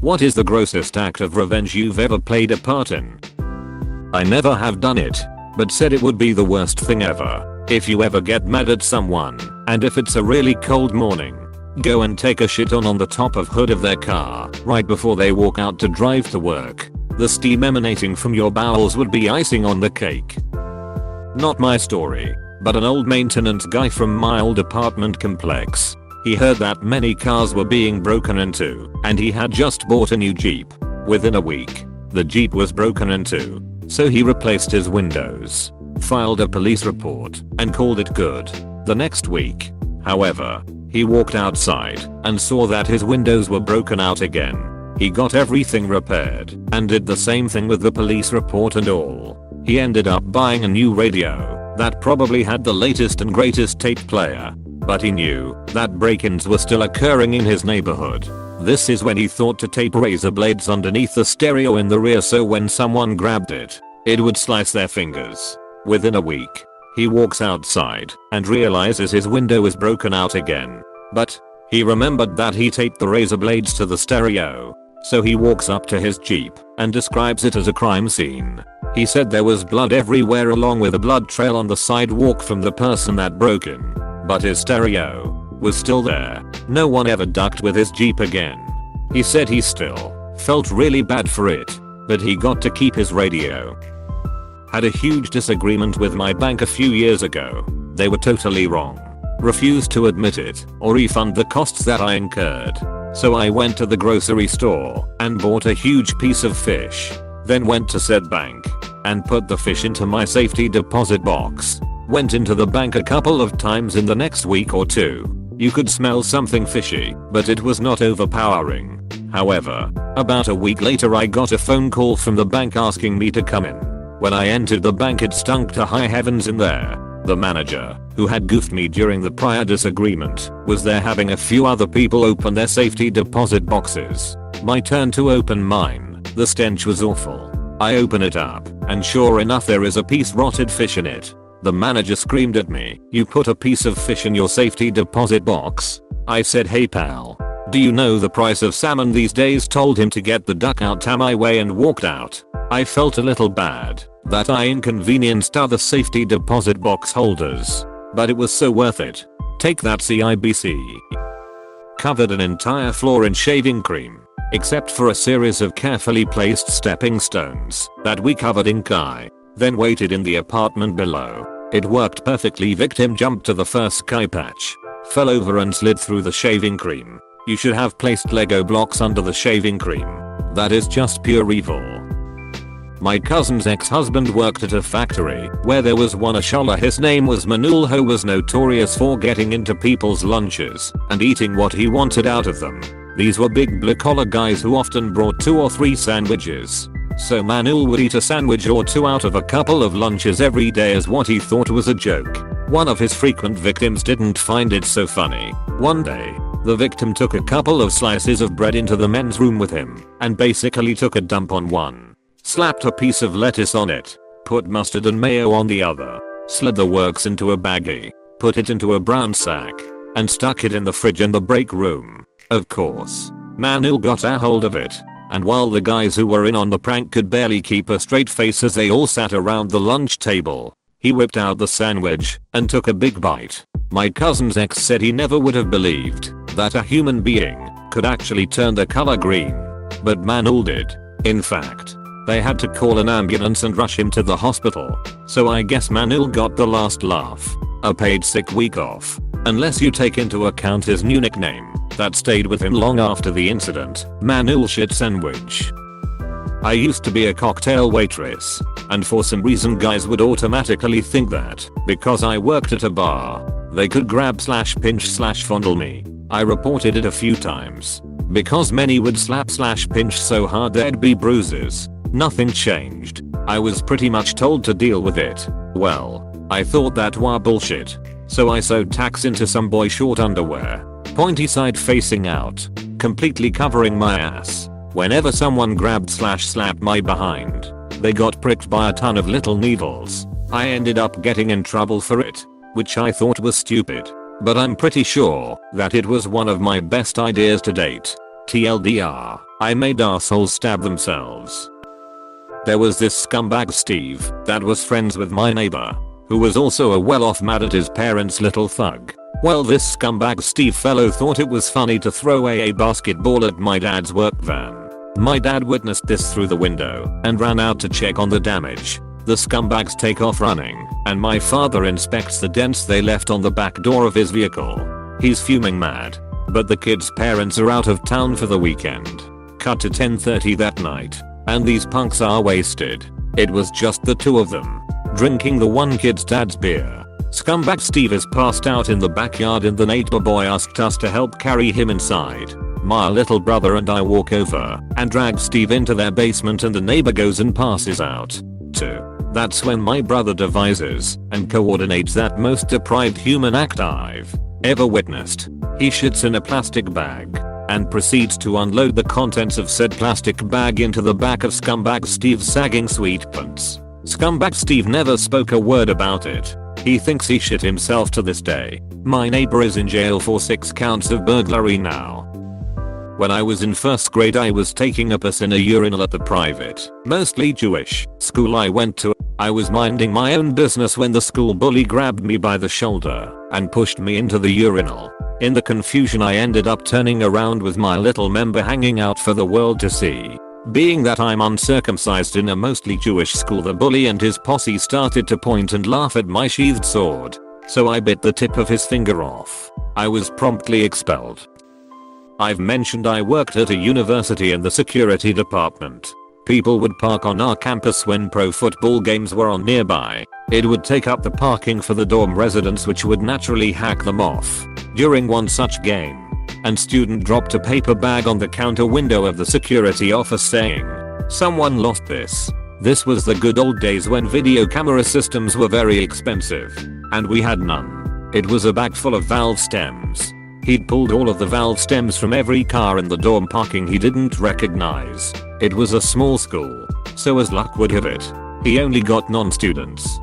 What is the grossest act of revenge you've ever played a part in? I never have done it, but said it would be the worst thing ever. If you ever get mad at someone, and if it's a really cold morning, go and take a shit on the top of hood of their car right before they walk out to drive to work. The steam emanating from your bowels would be icing on the cake. Not my story, but an old maintenance guy from my old apartment complex. He heard that many cars were being broken into, and he had just bought a new Jeep. Within a week, the Jeep was broken into, so he replaced his windows, filed a police report, and called it good. The next week, however, he walked outside and saw that his windows were broken out again. He got everything repaired and did the same thing with the police report and all. He ended up buying a new radio that probably had the latest and greatest tape player. But he knew that break-ins were still occurring in his neighborhood. This is when he thought to tape razor blades underneath the stereo in the rear so when someone grabbed it, it would slice their fingers. Within a week, he walks outside and realizes his window is broken out again. But he remembered that he taped the razor blades to the stereo. So he walks up to his Jeep and describes it as a crime scene. He said there was blood everywhere along with a blood trail on the sidewalk from the person that broke in. But his stereo was still there. No one ever ducked with his Jeep again. He said he still felt really bad for it, but he got to keep his radio. Had a huge disagreement with my bank a few years ago. They were totally wrong. Refused to admit it or refund the costs that I incurred. So I went to the grocery store and bought a huge piece of fish. Then went to said bank and put the fish into my safety deposit box. Went into the bank a couple of times in the next week or two. You could smell something fishy, but it was not overpowering. However, about a week later I got a phone call from the bank asking me to come in. When I entered the bank it stunk to high heavens in there. The manager, who had goofed me during the prior disagreement, was there having a few other people open their safety deposit boxes. My turn to open mine. The stench was awful. I open it up, and sure enough there is a piece rotted fish in it. The manager screamed at me, "You put a piece of fish in your safety deposit box?" I said, "Hey pal, do you know the price of salmon these days?" Told him to get the duck out my way and walked out. I felt a little bad that I inconvenienced other safety deposit box holders, but it was so worth it. Take that CIBC. Covered an entire floor in shaving cream, except for a series of carefully placed stepping stones that we covered in Kai. Then waited in the apartment below. It worked perfectly. Victim jumped to the first sky patch, fell over and slid through the shaving cream. You should have placed Lego blocks under the shaving cream. That is just pure evil. My cousin's ex-husband worked at a factory where there was one Ashala. His name was Manul, who was notorious for getting into people's lunches and eating what he wanted out of them. These were big blue collar guys who often brought 2 or 3 sandwiches. So Manul would eat a sandwich or 2 out of a couple of lunches every day as what he thought was a joke. One of his frequent victims didn't find it so funny. One day, the victim took a couple of slices of bread into the men's room with him and basically took a dump on one. Slapped a piece of lettuce on it, put mustard and mayo on the other, slid the works into a baggie, put it into a brown sack, and stuck it in the fridge in the break room. Of course, Manul got a hold of it. And while the guys who were in on the prank could barely keep a straight face as they all sat around the lunch table, he whipped out the sandwich and took a big bite. My cousin's ex said he never would have believed that a human being could actually turn the color green. But Manul did. In fact, they had to call an ambulance and rush him to the hospital. So I guess Manul got the last laugh. A paid sick week off. Unless you take into account his new nickname that stayed with him long after the incident, Manul Shit Sandwich. I used to be a cocktail waitress, and for some reason guys would automatically think that because I worked at a bar, they could grab/pinch/fondle me. I reported it a few times because many would slap/pinch so hard there'd be bruises. Nothing changed. I was pretty much told to deal with it. Well, I thought that was bullshit. So I sewed tacks into some boy short underwear, pointy side facing out, completely covering my ass. Whenever someone grabbed/slapped my behind, they got pricked by a ton of little needles. I ended up getting in trouble for it, which I thought was stupid, but I'm pretty sure that it was one of my best ideas to date. TLDR. I made assholes stab themselves. There was this scumbag Steve that was friends with my neighbor, who was also a well-off mad at his parents' little thug. Well, this scumbag Steve fellow thought it was funny to throw a basketball at my dad's work van. My dad witnessed this through the window and ran out to check on the damage. The scumbags take off running, and my father inspects the dents they left on the back door of his vehicle. He's fuming mad, but the kids' parents are out of town for the weekend. Cut to 10:30 that night, and these punks are wasted. It was just the two of them, drinking the one kid's dad's beer. Scumbag Steve is passed out in the backyard and the neighbor boy asked us to help carry him inside. My little brother and I walk over and drag Steve into their basement and the neighbor goes and passes out too. That's when my brother devises and coordinates that most deprived human act I've ever witnessed. He shits in a plastic bag and proceeds to unload the contents of said plastic bag into the back of Scumbag Steve's sagging sweet pants. Scumbag Steve never spoke a word about it. He thinks he shit himself to this day. My neighbor is in jail for 6 counts of burglary now. When I was in 1st grade I was taking a piss in a urinal at the private, mostly Jewish, school I went to. I was minding my own business when the school bully grabbed me by the shoulder and pushed me into the urinal. In the confusion I ended up turning around with my little member hanging out for the world to see. Being that I'm uncircumcised in a mostly Jewish school, the bully and his posse started to point and laugh at my sheathed sword, so I bit the tip of his finger off. I was promptly expelled. I've mentioned I worked at a university in the security department. People would park on our campus when pro football games were on nearby. It would take up the parking for the dorm residents, which would naturally hack them off. During one such game, and student dropped a paper bag on the counter window of the security office saying, "Someone lost this." This was the good old days when video camera systems were very expensive, and we had none. It was a bag full of valve stems. He'd pulled all of the valve stems from every car in the dorm parking he didn't recognize. It was a small school, so as luck would have it, he only got non-students.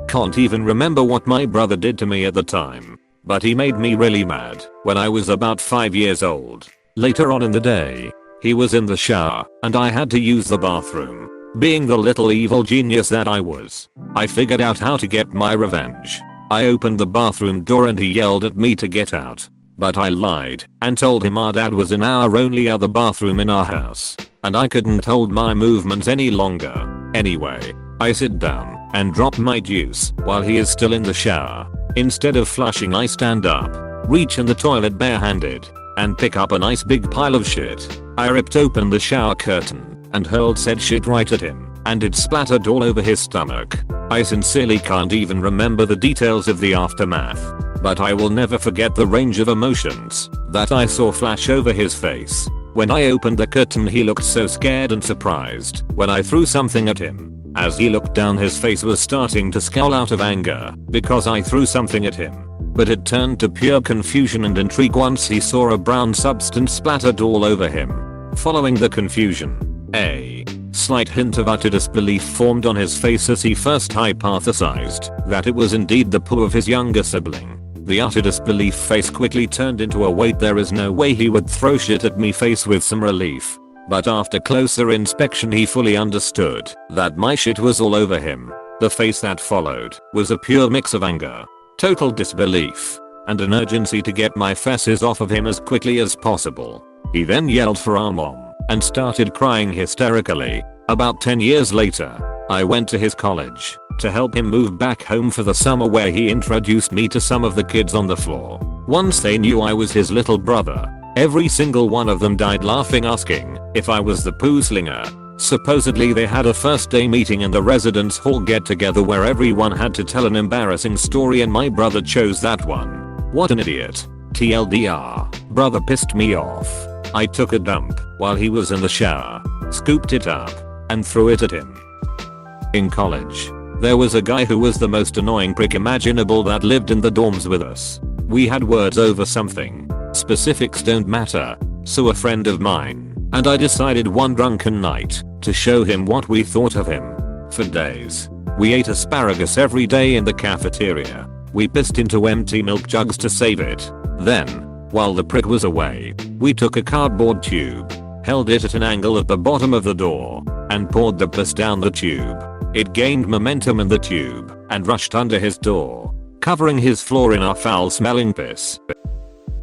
Can't even remember what my brother did to me at the time, but he made me really mad when I was about 5 years old. Later on in the day, he was in the shower and I had to use the bathroom. Being the little evil genius that I was, I figured out how to get my revenge. I opened the bathroom door and he yelled at me to get out, but I lied and told him our dad was in our only other bathroom in our house, and I couldn't hold my movements any longer. Anyway, I sit down and drop my juice while he is still in the shower. Instead of flushing, I stand up, reach in the toilet barehanded, and pick up a nice big pile of shit. I ripped open the shower curtain and hurled said shit right at him, and it splattered all over his stomach. I sincerely can't even remember the details of the aftermath, but I will never forget the range of emotions that I saw flash over his face. When I opened the curtain, he looked so scared and surprised when I threw something at him. As he looked down, his face was starting to scowl out of anger because I threw something at him, but it turned to pure confusion and intrigue once he saw a brown substance splattered all over him. Following the confusion, a slight hint of utter disbelief formed on his face as he first hypothesized that it was indeed the poo of his younger sibling. The utter disbelief face quickly turned into a wait, there is no way he would throw shit at me face with some relief. But after closer inspection he fully understood that my shit was all over him. The face that followed was a pure mix of anger, total disbelief, and an urgency to get my fesses off of him as quickly as possible. He then yelled for our mom and started crying hysterically. About 10 years later, I went to his college to help him move back home for the summer, where he introduced me to some of the kids on the floor. Once they knew I was his little brother, every single one of them died laughing, asking if I was the poo slinger. Supposedly they had a first day meeting in the residence hall get together where everyone had to tell an embarrassing story, and my brother chose that one. What an idiot. TLDR, brother pissed me off. I took a dump while he was in the shower, scooped it up, and threw it at him. In college, there was a guy who was the most annoying prick imaginable that lived in the dorms with us. We had words over something. Specifics don't matter. So a friend of mine and I decided one drunken night to show him what we thought of him. For days, we ate asparagus every day in the cafeteria. We pissed into empty milk jugs to save it. Then, while the prick was away, we took a cardboard tube, held it at an angle at the bottom of the door, and poured the piss down the tube. It gained momentum in the tube and rushed under his door, covering his floor in our foul-smelling piss.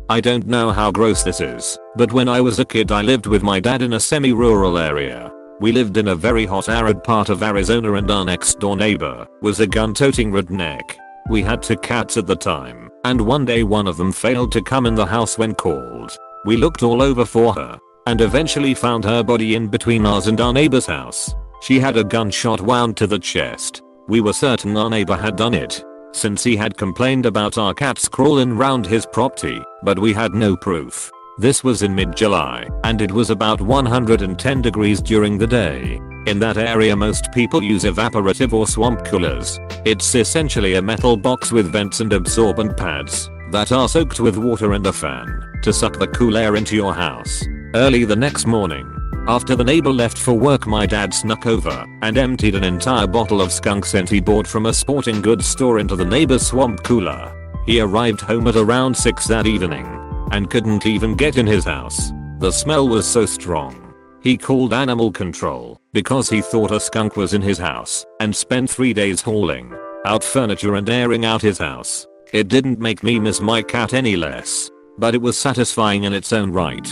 I don't know how gross this is, but when I was a kid I lived with my dad in a semi-rural area. We lived in a very hot arid part of Arizona and our next door neighbor was a gun-toting redneck. We had 2 cats at the time, and one day one of them failed to come in the house when called. We looked all over for her, and eventually found her body in between ours and our neighbor's house. She had a gunshot wound to the chest. We were certain our neighbor had done it, since he had complained about our cats crawling round his property, but we had no proof. This was in mid-July, and it was about 110 degrees during the day. In that area most people use evaporative or swamp coolers. It's essentially a metal box with vents and absorbent pads that are soaked with water and a fan to suck the cool air into your house. Early the next morning, after the neighbor left for work, my dad snuck over and emptied an entire bottle of skunk scent he bought from a sporting goods store into the neighbor's swamp cooler. He arrived home at around 6 that evening and couldn't even get in his house. The smell was so strong. He called animal control because he thought a skunk was in his house and spent 3 days hauling out furniture and airing out his house. It didn't make me miss my cat any less, but it was satisfying in its own right.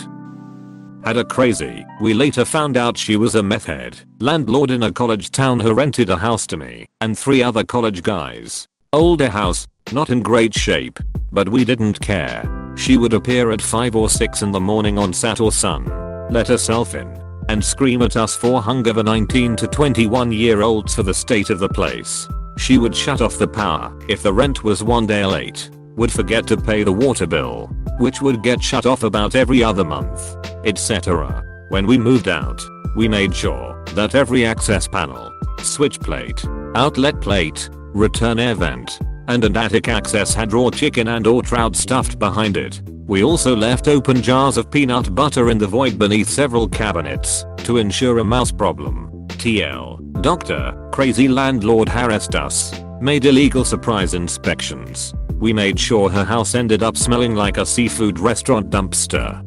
Had her crazy. We later found out she was a meth head landlord in a college town who rented a house to me and 3 other college guys. Older house, not in great shape, but we didn't care. She would appear at 5 or 6 in the morning on Sat or Sun, let herself in, and scream at us for hunger the 19 to 21 year olds for the state of the place. She would shut off the power if the rent was 1 day late, would forget to pay the water bill, which would get shut off about every other month, etc. When we moved out, we made sure that every access panel, switch plate, outlet plate, return air vent, and an attic access had raw chicken and or trout stuffed behind it. We also left open jars of peanut butter in the void beneath several cabinets to ensure a mouse problem. TL. Dr. Crazy Landlord harassed us, made illegal surprise inspections. We made sure her house ended up smelling like a seafood restaurant dumpster.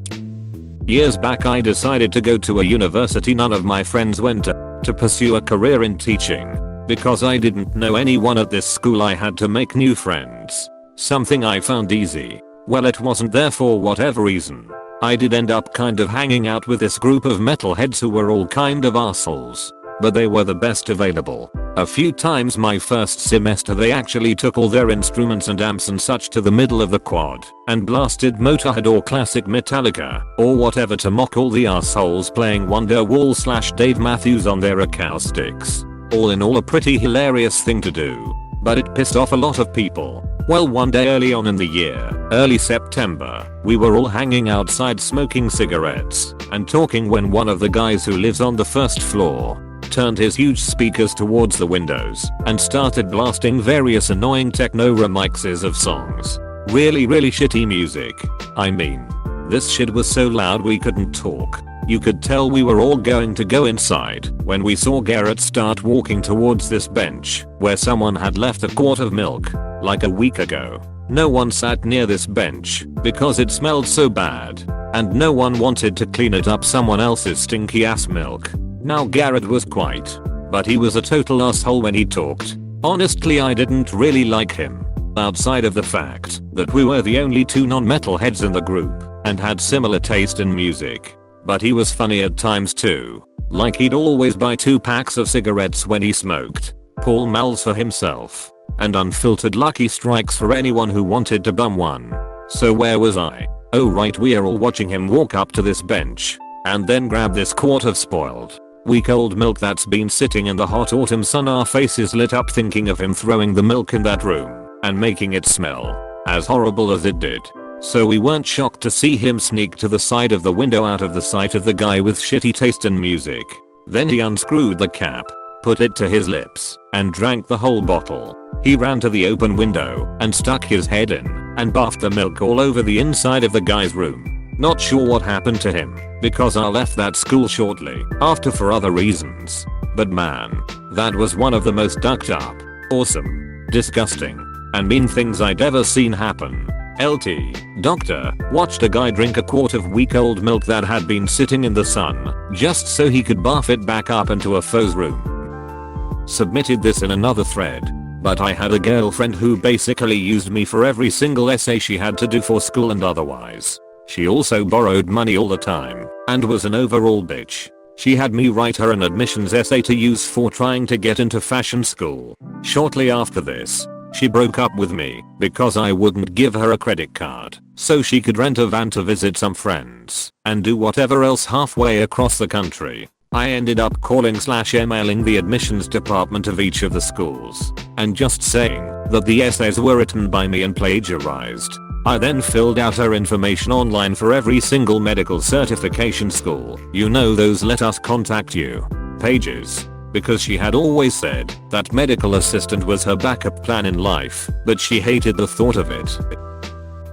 Years back I decided to go to a university none of my friends went to pursue a career in teaching. Because I didn't know anyone at this school I had to make new friends. Something I found easy. Well, it wasn't there for whatever reason. I did end up kind of hanging out with this group of metalheads who were all kind of assholes. But they were the best available. A few times my first semester they actually took all their instruments and amps and such to the middle of the quad and blasted Motorhead or classic Metallica or whatever to mock all the assholes playing Wonderwall/Dave Matthews on their acoustics. All in all a pretty hilarious thing to do, but it pissed off a lot of people. Well, one day early on in the year, early September, we were all hanging outside smoking cigarettes and talking when one of the guys who lives on the first floor turned his huge speakers towards the windows and started blasting various annoying techno remixes of songs. Really shitty music. I mean, this shit was so loud we couldn't talk. You could tell we were all going to go inside when we saw Garrett start walking towards this bench where someone had left a quart of milk like a week ago. No one sat near this bench because it smelled so bad, and no one wanted to clean it up someone else's stinky ass milk. Now Garrett was quiet, but he was a total asshole when he talked. Honestly, I didn't really like him, outside of the fact that we were the only 2 non-metalheads in the group and had similar taste in music. But he was funny at times too. Like he'd always buy 2 packs of cigarettes when he smoked, Pall Malls for himself, and unfiltered Lucky Strikes for anyone who wanted to bum one. So where was I? Oh right, we are all watching him walk up to this bench and then grab this quart of spoiled, week old milk that's been sitting in the hot autumn sun. Our faces lit up thinking of him throwing the milk in that room and making it smell as horrible as it did. So we weren't shocked to see him sneak to the side of the window out of the sight of the guy with shitty taste in music. Then he unscrewed the cap, put it to his lips, and drank the whole bottle. He ran to the open window and stuck his head in and buffed the milk all over the inside of the guy's room. Not sure what happened to him because I left that school shortly after for other reasons. But man, that was one of the most ducked up, awesome, disgusting, and mean things I'd ever seen happen. LT. Doctor watched a guy drink a quart of week-old milk that had been sitting in the sun just so he could bath it back up into a faux room. Submitted this in another thread. But I had a girlfriend who basically used me for every single essay she had to do for school and otherwise. She also borrowed money all the time and was an overall bitch. She had me write her an admissions essay to use for trying to get into fashion school. Shortly after this, she broke up with me because I wouldn't give her a credit card so she could rent a van to visit some friends and do whatever else halfway across the country. I ended up calling/emailing the admissions department of each of the schools and just saying that the essays were written by me and plagiarized. I then filled out her information online for every single medical certification school. You know, those let us contact you pages. Because she had always said that medical assistant was her backup plan in life, but she hated the thought of it.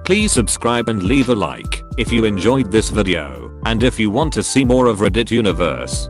Please subscribe and leave a like if you enjoyed this video, and if you want to see more of Reddit universe.